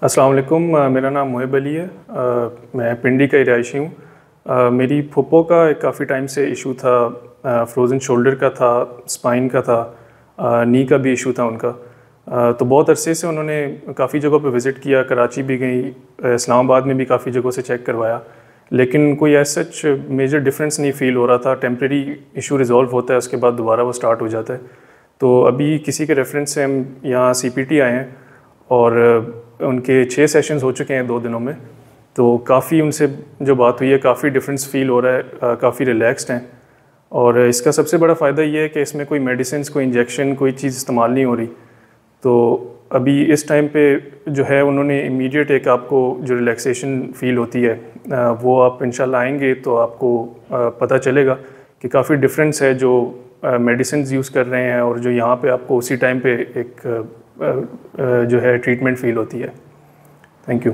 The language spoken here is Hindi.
अस्सलाम वालेकुम। मेरा नाम मुहिब अली है। मैं पिंडी का ही रहायशी हूँ। मेरी फुप्पो का काफ़ी टाइम से इशू था। फ्रोज़न शोल्डर का था, स्पाइन का था, नी का भी इशू था उनका। तो बहुत अरसे से उन्होंने काफ़ी जगहों पे विज़िट किया, कराची भी गई, इस्लामाबाद में भी काफ़ी जगहों से चेक करवाया, लेकिन कोई एज सच मेजर डिफरेंस नहीं फ़ील हो रहा था। टेम्प्रेरी इशू रिजॉल्व होता है, उसके बाद दोबारा वो स्टार्ट हो जाता है। तो अभी किसी के रेफरेंस से हम यहाँ CPT आए हैं और उनके 6 सेशंस हो चुके हैं 2 दिनों में। तो काफ़ी उनसे जो बात हुई है, काफ़ी डिफरेंस फ़ील हो रहा है, काफ़ी रिलैक्स्ड हैं। और इसका सबसे बड़ा फ़ायदा ये है कि इसमें कोई मेडिसिन, कोई इंजेक्शन, कोई चीज़ इस्तेमाल नहीं हो रही। तो अभी इस टाइम पे जो है उन्होंने इमीडिएट एक आपको जो रिलैक्सेशन फ़ील होती है, वो आप इंशाल्लाह आएंगे तो आपको पता चलेगा कि काफ़ी डिफरेंस है जो मेडिसिन यूज़ कर रहे हैं और जो यहाँ पे आपको उसी टाइम पे एक जो है ट्रीटमेंट फ़ील होती है। Thank you.